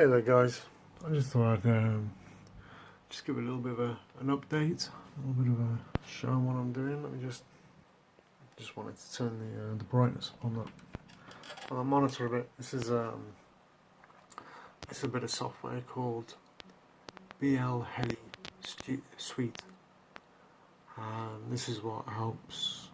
Hey there guys, I just thought I'd just give a little bit of an update, a little bit of a show on what I'm doing. Let me just wanted to turn the brightness on the monitor a bit. This is a bit of software called BLHeli Suite, and this is what helps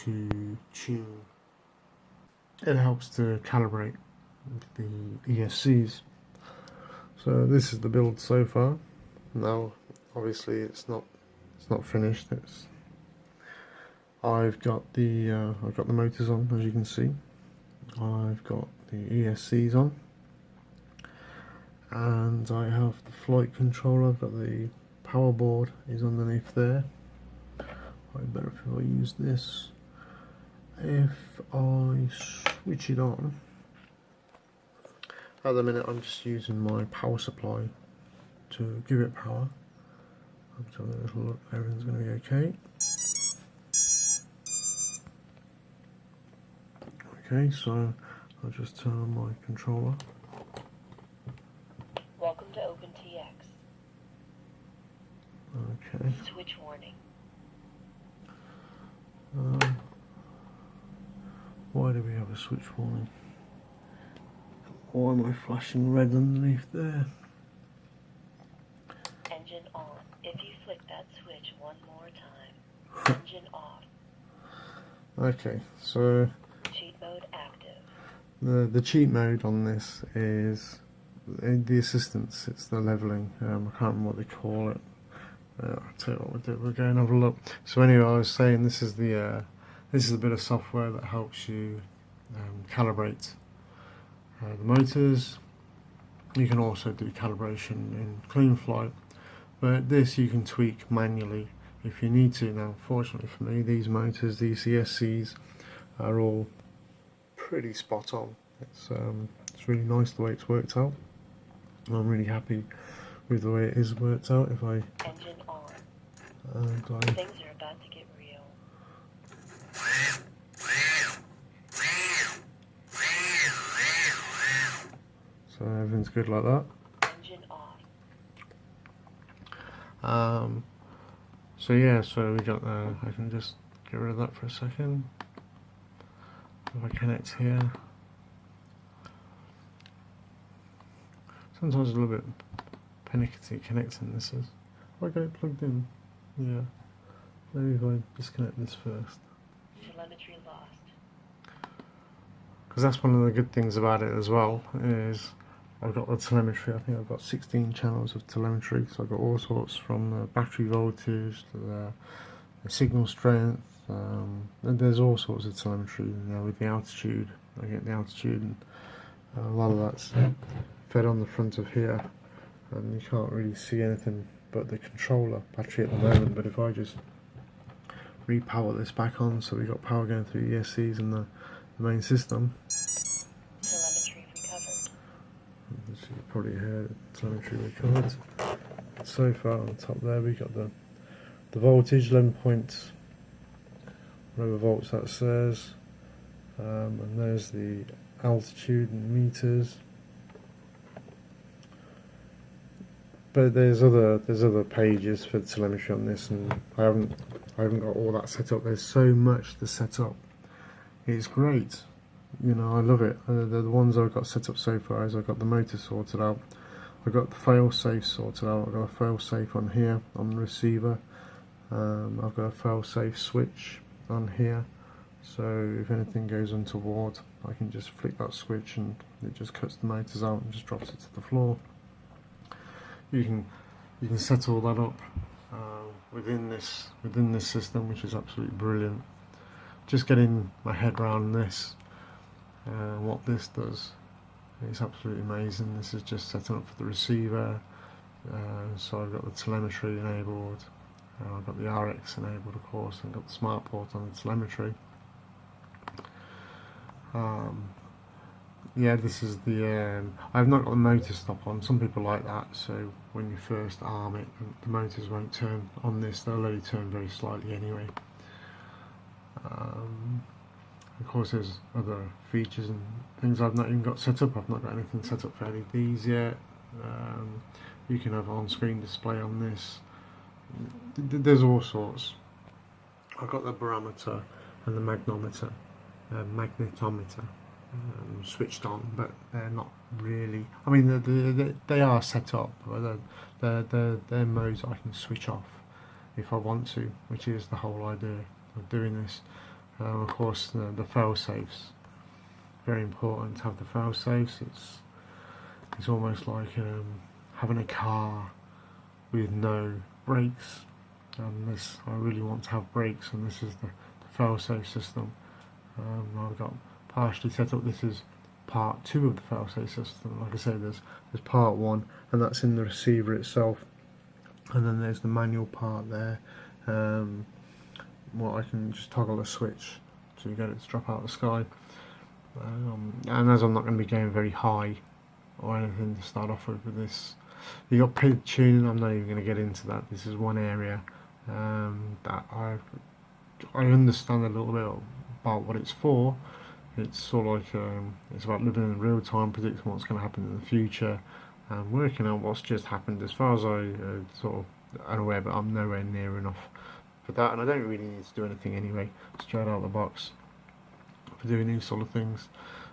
to tune. It helps to calibrate the ESCs. So this is the build so far. Now obviously it's not finished. I've got the motors on, as you can see. I've got the ESCs on, and I have the flight controller. I've got the power board is underneath there. Probably better if I use this. If I switch it on, at the minute I'm just using my power supply to give it power. I'm just having a little look, everything's going to be okay. Okay, so I'll just turn on my controller. Welcome to OpenTX. Okay. Switch warning. Why do we have a switch warning? Why am I flashing red underneath there? Engine on. If you flick that switch one more time. Engine off. Okay, so Cheat mode active. the cheat mode on this is the assistance. It's the leveling. I can't remember what they call it. I'll tell you what we'll do. We'll go and have a look. So anyway, I was saying this is a bit of software that helps you calibrate the motors. You can also do calibration in clean flight, but this you can tweak manually if you need to. Now fortunately for me, these motors, the ACCSTs, are all pretty spot on. It's really nice the way it's worked out. I'm really happy with the way it is worked out. If I engine on, and things are about to get real. so everything's good like that. Engine off. So yeah, so we got I can just get rid of that for a second. If I connect here, sometimes a little bit panicky connecting this is. If I get it plugged in, yeah. Maybe if I disconnect this first. Telemetry lost. Because that's one of the good things about it as well, is I've got the telemetry. I think I've got 16 channels of telemetry, so I've got all sorts from the battery voltage to the signal strength, and there's all sorts of telemetry, with the altitude. I get the altitude, and a lot of that's fed on the front of here, and you can't really see anything but the controller battery at the moment. But if I just repower this back on, so we've got power going through ESCs and the main system. Telemetry recovered. As you probably heard, telemetry recovered. So far on the top there, we got the voltage, 11 point whatever volts that says, and there's the altitude in meters. But there's other pages for the telemetry on this, and I haven't got all that set up. There's so much to set up. It's great. I love it. The ones I've got set up so far is I've got the motor sorted out, I've got the fail-safe sorted out, I've got a fail-safe on here on the receiver, I've got a fail-safe switch on here, so if anything goes untoward I can just flick that switch and it just cuts the motors out and just drops it to the floor. You can set all that up within this system, which is absolutely brilliant. Just getting my head around this. What this does, it's absolutely amazing. This is just setting up for the receiver, so I've got the telemetry enabled, I've got the RX enabled of course, and got the smart port on the telemetry. Yeah, this is the I've not got the motor stop on. Some people like that, so when you first arm it, the motors won't turn on this, they'll only turn very slightly anyway. of course there's other features and things I've not even got set up. I've not got anything set up for LEDs yet. You can have on-screen display on this. There's all sorts. I've got the barometer and the magnetometer switched on, but they're not really. I mean, they are set up, but they're modes I can switch off if I want to, which is the whole idea of doing this. Of course, the fail safes. Very important to have the fail safes. It's almost like having a car with no brakes. And I really want to have brakes, and this is the fail-safe system. I've got partially set up. This is part 2 of the fail-safe system. Like I say, there's part 1, and that's in the receiver itself, and then there's the manual part there. Well, I can just toggle a switch to get it to drop out of the sky. And as I'm not going to be going very high or anything to start off with this, you got PID tuning. I'm not even going to get into that. This is one area that I understand a little bit about what it's for. It's sort of like it's about living in real time, predicting what's going to happen in the future, and working out what's just happened. As far as I sort of unaware, but I'm nowhere near enough for that, and I don't really need to do anything anyway, straight out of the box for doing these sort of things.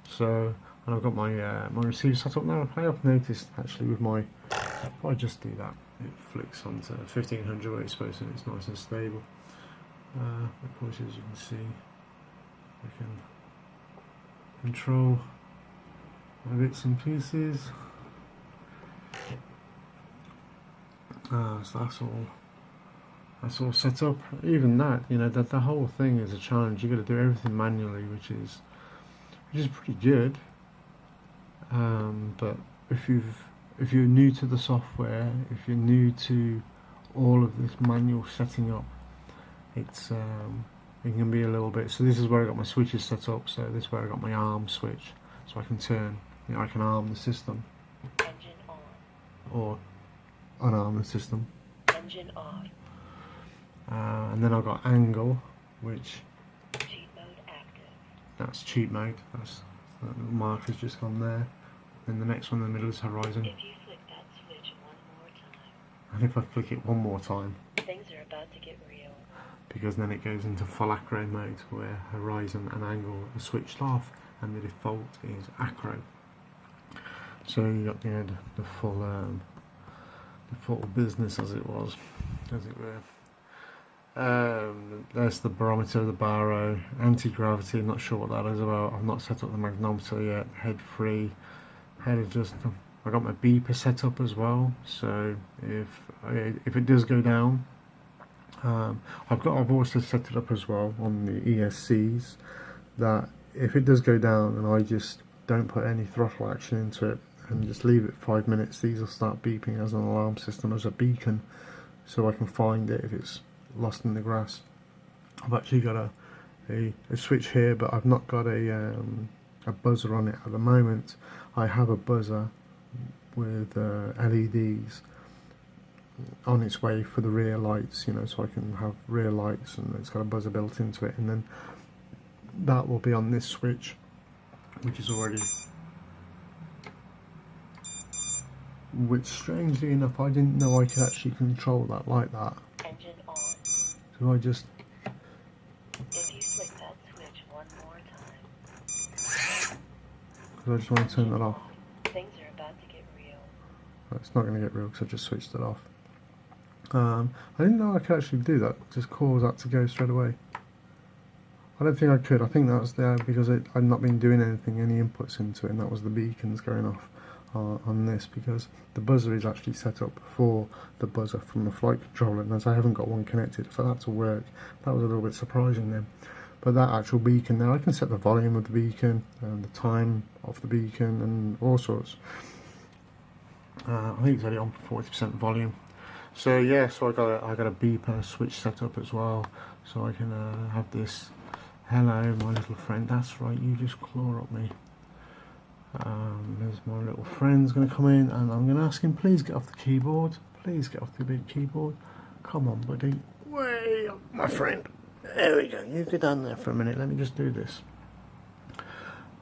So, and I've got my my receiver set up now. I have noticed actually with my, if I just do that, it flicks onto 1500 where it's supposed to, and it's nice and stable. Of course, as you can see, I can control my bits and pieces. So that's all set up. Even that, you know, the whole thing is a challenge. You've got to do everything manually, which is pretty good. But if you're new to the software, if you're new to all of this manual setting up, it can be a little bit. So this is where I got my switches set up. So this is where I got my arm switch, so I can turn, you know, I can arm the system, Engine on. or unarm the system. Engine off. And then I've got angle, which Cheat mode active. that's cheat mode. That's the marker's just gone there. And the next one in the middle is horizon. If you flick that switch one more time, And if I flick it one more time, things are about to get real. because then it goes into full acro mode where horizon and angle are switched off, and the default is acro. So you got the full business as it was, as it were. There's the barometer, the baro, anti-gravity. Not sure what that is about. I've not set up the magnetometer yet. Head free, head adjustable. I got my beeper set up as well. So if it does go down, I've also set it up as well on the ESCs, that if it does go down and I just don't put any throttle action into it and just leave it 5 minutes, these will start beeping as an alarm system, as a beacon, so I can find it if it's lost in the grass. I've actually got a switch here, but I've not got a buzzer on it at the moment. I have a buzzer with LEDs on its way for the rear lights, you know, so I can have rear lights, and it's got a buzzer built into it, and then that will be on this switch, which is already, which strangely enough I didn't know I could actually control that like that. Engine on. So I just, If you flick that switch one more time, because I just want to turn that off. things are about to get real. It's not going to get real because I just switched it off. I didn't know I could actually do that, just cause that to go straight away. I don't think I could. I think that was there because I'd not been doing anything, any inputs into it, and that was the beacons going off on this, because the buzzer is actually set up for the buzzer from the flight controller, and as I haven't got one connected for that to work, that was a little bit surprising then. But that actual beacon, now I can set the volume of the beacon and the time of the beacon and all sorts. I think it's only on 40% volume. So yeah, so I got a beeper switch set up as well, so I can have this. Hello, my little friend. That's right, you just claw at me. There's my little friend's going to come in, and I'm going to ask him, please get off the keyboard. Please get off the big keyboard. Come on, buddy. Way up, my friend. There we go. You go down there for a minute. Let me just do this.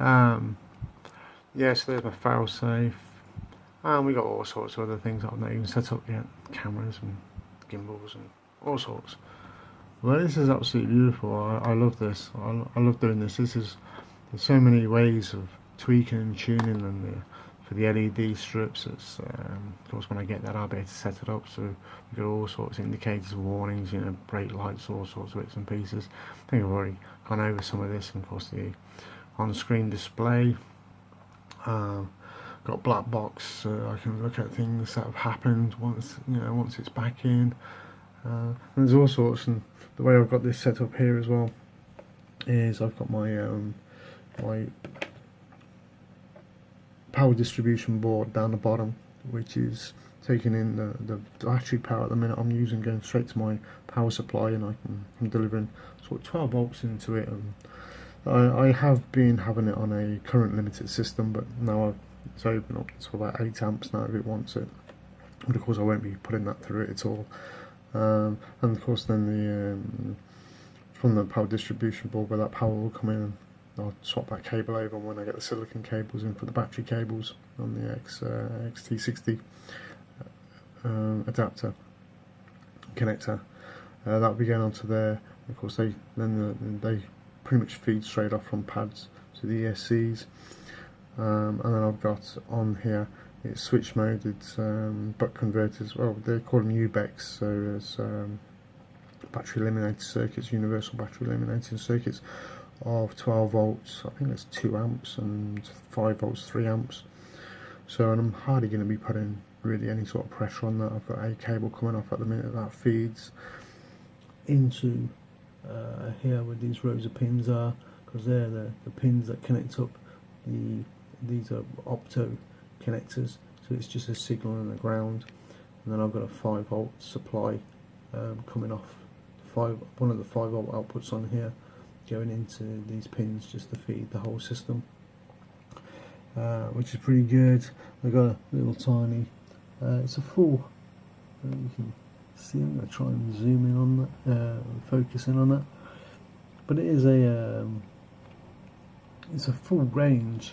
Yeah, so there's my fail safe, and we got all sorts of other things that I've not even set up yet, cameras and gimbals and all sorts. Well, this is absolutely beautiful. I love this. I love doing this. There's so many ways of tweaking and tuning, and for the LED strips, it's of course when I get that I'll be able to set it up so we've got all sorts of indicators, warnings, you know, brake lights, all sorts of bits and pieces. I think I've already gone over some of this, and of course the on-screen display. Got black box, so I can look at things that have happened once, you know, once it's back in. And there's all sorts, and the way I've got this set up here as well is I've got my my power distribution board down the bottom, which is taking in the battery power at the minute I'm using, going straight to my power supply, and I'm delivering sort of 12 volts into it. And I have been having it on a current limited system, but now it's open up to about 8 amps now if it wants it. But of course I won't be putting that through it at all. And of course then the from the power distribution board where that power will come in, and I'll swap that cable over when I get the silicon cables in for the battery cables on the XT60 adapter connector. That'll be going onto there. Of course they pretty much feed straight off from pads to the ESCs, and then I've got on here it's switch moded buck converters. Well, they call them UBECs, so it's battery eliminated circuits, universal battery eliminating circuits of 12 volts, I think that's 2 amps, and 5 volts, 3 amps. So, and I'm hardly going to be putting really any sort of pressure on that. I've got a cable coming off at the minute that feeds into here where these rows of pins are, because they're the pins that connect up these are opto connectors, so it's just a signal and a ground. And then I've got a 5 volt supply coming off one of the 5 volt outputs on here, going into these pins just to feed the whole system, which is pretty good. I've got a little tiny, it's a full, you can see, I'm going to try and zoom in on that, focus in on that, but it is it's a full range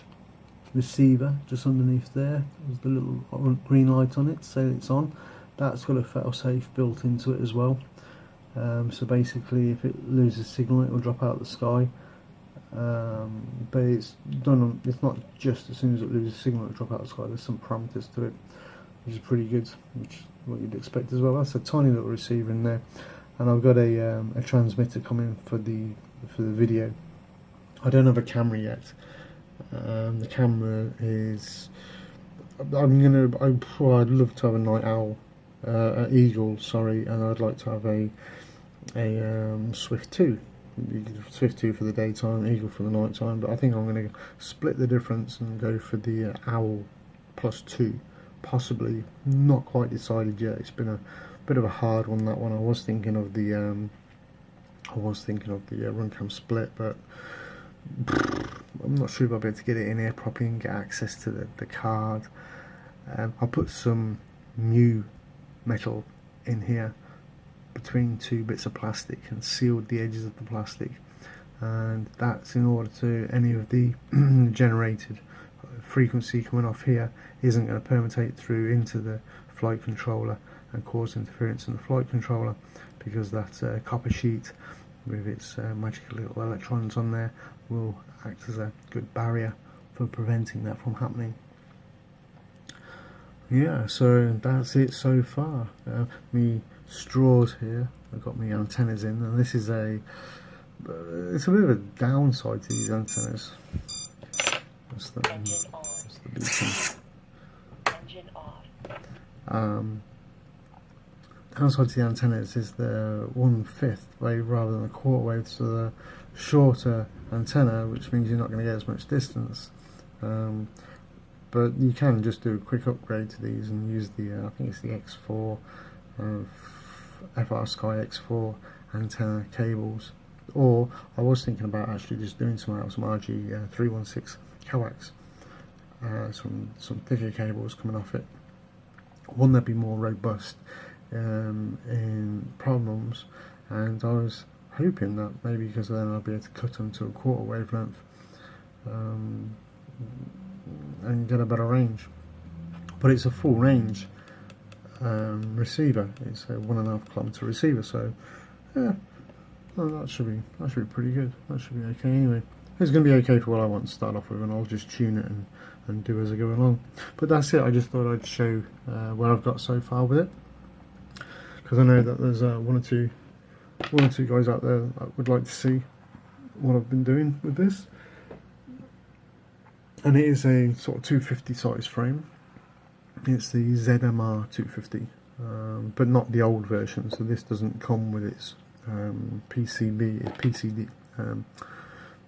receiver. Just underneath there is the little green light on it to say it's on. That's got a fail-safe built into it as well. So basically if it loses signal it will drop out of the sky, but it's it's not just as soon as it loses signal it will drop out of the sky. There's some parameters to it, which is pretty good, which is what you'd expect as well. That's a tiny little receiver in there, and I've got a transmitter coming for the video. I don't have a camera yet. The camera is, I'd love to have a night owl, eagle, sorry, and I'd like to have a Swift 2. Swift 2 for the daytime, eagle for the night time, but I think I'm going to split the difference and go for the Owl Plus 2, possibly. Not quite decided yet. It's been a bit of a hard one, that one. I was thinking of the Runcam split, but I'm not sure if I'll be able to get it in here properly and get access to the card. I'll put some MuMetal in here between 2 bits of plastic and sealed the edges of the plastic, and that's in order to any of the generated frequency coming off here isn't going to permutate through into the flight controller and cause interference in the flight controller, because that copper sheet with its magical little electrons on there will act as a good barrier for preventing that from happening. Yeah, so that's it so far. Me straws here, I've got my antennas in, and this is it's a bit of a downside to these antennas. That's the beacon. Engine off. Downside to the antennas is the 1/5 wave rather than a quarter wave, so the shorter antenna, which means you're not going to get as much distance. But you can just do a quick upgrade to these and use the I think it's the X4 FrSky XSR antenna cables, or I was thinking about actually just doing some RG 316 coax, some thicker cables coming off it. One that'd be more robust in problems, and I was hoping that maybe because then I'll be able to cut them to a quarter wavelength, and get a better range. But it's a full range receiver. It's a 1.5 kilometer receiver, so yeah, well, that should be pretty good. That should be okay anyway. It's going to be okay for what I want to start off with, and I'll just tune it and do as I go along. But that's it. I just thought I'd show where I've got so far with it, because I know that there's one or two guys out there that would like to see what I've been doing with this. And it is a sort of 250 size frame. It's the ZMR 250, but not the old version. So this doesn't come with its PCD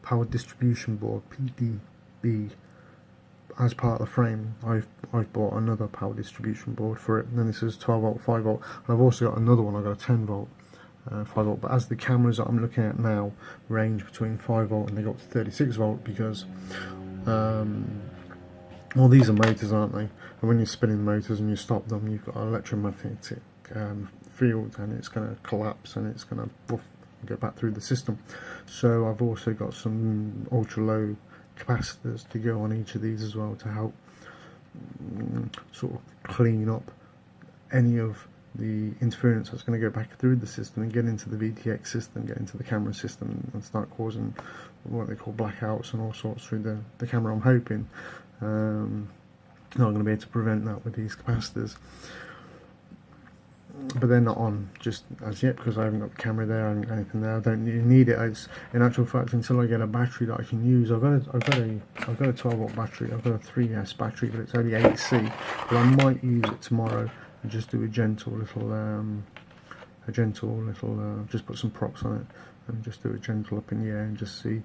power distribution board, PDB, as part of the frame. I've bought another power distribution board for it, and then this is 12 volt, 5 volt, and I've also got another one. I've got a 10 volt, 5 volt. But as the cameras that I'm looking at now range between 5 volt and they go up to 36 volt, because well, these are motors, aren't they? And when you're spinning motors and you stop them, you've got an electromagnetic field, and it's going to collapse and it's going to go back through the system. So I've also got some ultra low capacitors to go on each of these as well, to help sort of clean up any of the interference that's going to go back through the system and get into the VTX system, get into the camera system, and start causing what they call blackouts and all sorts through the camera. I'm hoping I'm going to be able to prevent that with these capacitors, but they're not on just as yet because I haven't got the camera there. I haven't got anything there. I don't need it. In actual fact, until I get a battery that I can use. I've got a 12 volt battery. I've got a 3S battery, but it's only 8C. But I might use it tomorrow and just do a gentle little, just put some props on it and just do a gentle up in the air and just see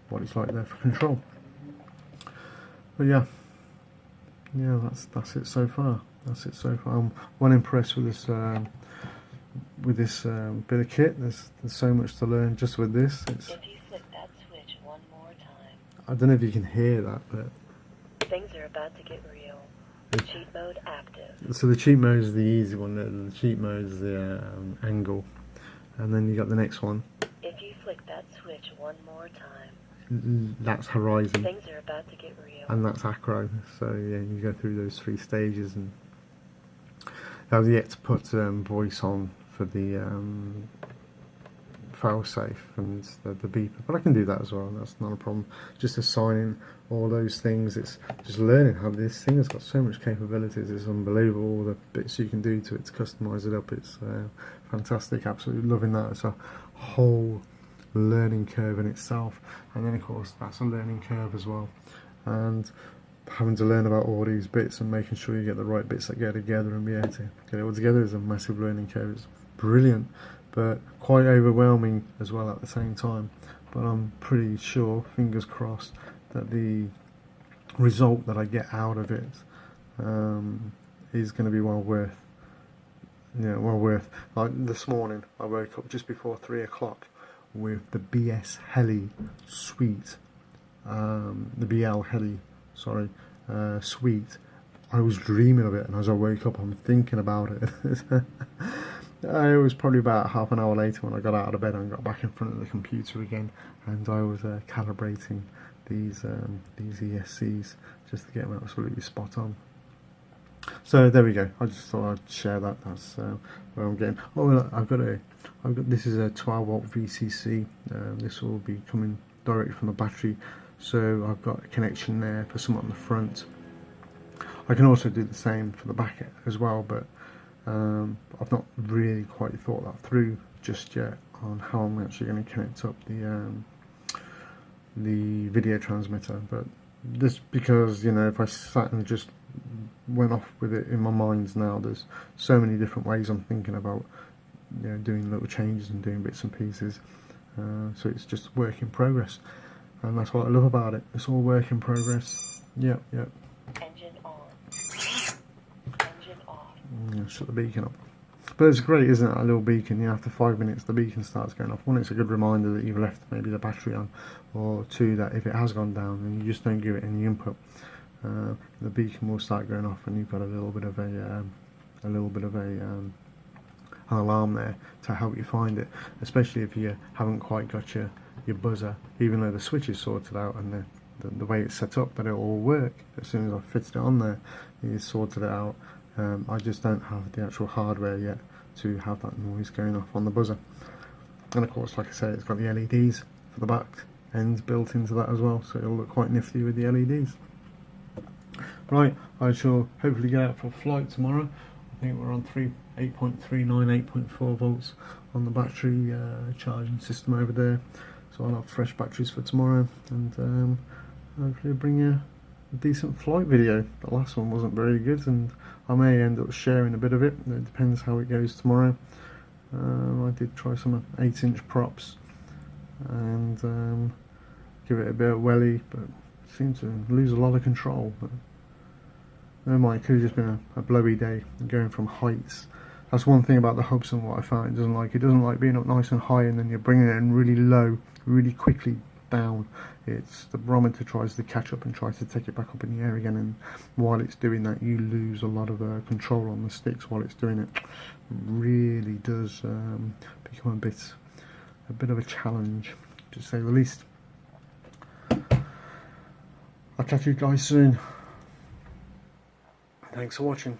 what it's like there for control. But yeah, that's it so far. That's it so far. I'm well impressed with this bit of kit. There's so much to learn just with this. If you flick that switch one more time. I don't know if you can hear that, but Things are about to get real. Cheat mode active. so the cheat mode is the easy one. The cheat mode is the angle, and then you got the next one. If you flick that switch one more time. That's horizon. Things are about to get real. And that's acro. So yeah, you go through those 3 stages, and I've yet to put voice on for the failsafe and the beeper, but I can do that as well. That's not a problem. Just assigning all those things. It's just learning how this thing has got so much capabilities. It's unbelievable, all the bits you can do to it to customize it up. It's fantastic. Absolutely loving that. It's a whole learning curve in itself, and then of course that's a learning curve as well, and having to learn about all these bits and making sure you get the right bits that go together and be able to get it all together is a massive learning curve. It's brilliant, but quite overwhelming as well at the same time. But I'm pretty sure, fingers crossed, that the result that I get out of it is going to be well worth. Yeah, well worth. Like this morning, I woke up just before 3 o'clock with the BLHeli suite, the BLHeli, sorry, suite. I was dreaming of it, and as I woke up, I'm thinking about it. It was probably about half an hour later when I got out of bed and got back in front of the computer again, and I was calibrating these ESCs just to get them absolutely spot on. So there we go. I just thought I'd share that. That's where I'm getting. Oh, I've got this is a 12 volt VCC. This will be coming directly from the battery, so I've got a connection there for some on the front. I can also do the same for the back as well, but I've not really quite thought that through just yet on how I'm actually going to connect up the video transmitter. But this, because if I sat and just went off with it in my mind now, there's so many different ways I'm thinking about doing little changes and doing bits and pieces, so it's just work in progress, and that's what I love about it. It's all work in progress. Yep. Engine on. Engine off. Shut the beacon up. But it's great, isn't it? A little beacon. After 5 minutes the beacon starts going off. One, it's a good reminder that you've left maybe the battery on, or two, that if it has gone down and you just don't give it any input, the beacon will start going off, and you've got a little bit of a an alarm there to help you find it, especially if you haven't quite got your buzzer, even though the switch is sorted out and the way it's set up that it will all work. As soon as I fitted it on there, it's sorted it out. I just don't have the actual hardware yet to have that noise going off on the buzzer. And of course, like I say, it's got the LEDs for the back ends built into that as well, so it'll look quite nifty with the LEDs. Right, I shall hopefully get out for a flight tomorrow. I think we're on 8.39, 8.4 volts on the battery charging system over there, so I'll have fresh batteries for tomorrow, and hopefully bring you a decent flight video. The last one wasn't very good, and I may end up sharing a bit of it. It depends how it goes tomorrow. I did try some 8-inch props and give it a bit of welly, but seemed to lose a lot of control. But never mind, it could have just been a blowy day going from heights. That's one thing about the Hubsan, what I found it doesn't like. It doesn't like being up nice and high and then you're bringing it in really low, really quickly down. It's the barometer tries to catch up and tries to take it back up in the air again, and while it's doing that you lose a lot of control on the sticks while it's doing it. It really does become a bit of a challenge, to say the least. I'll catch you guys soon. Thanks for watching.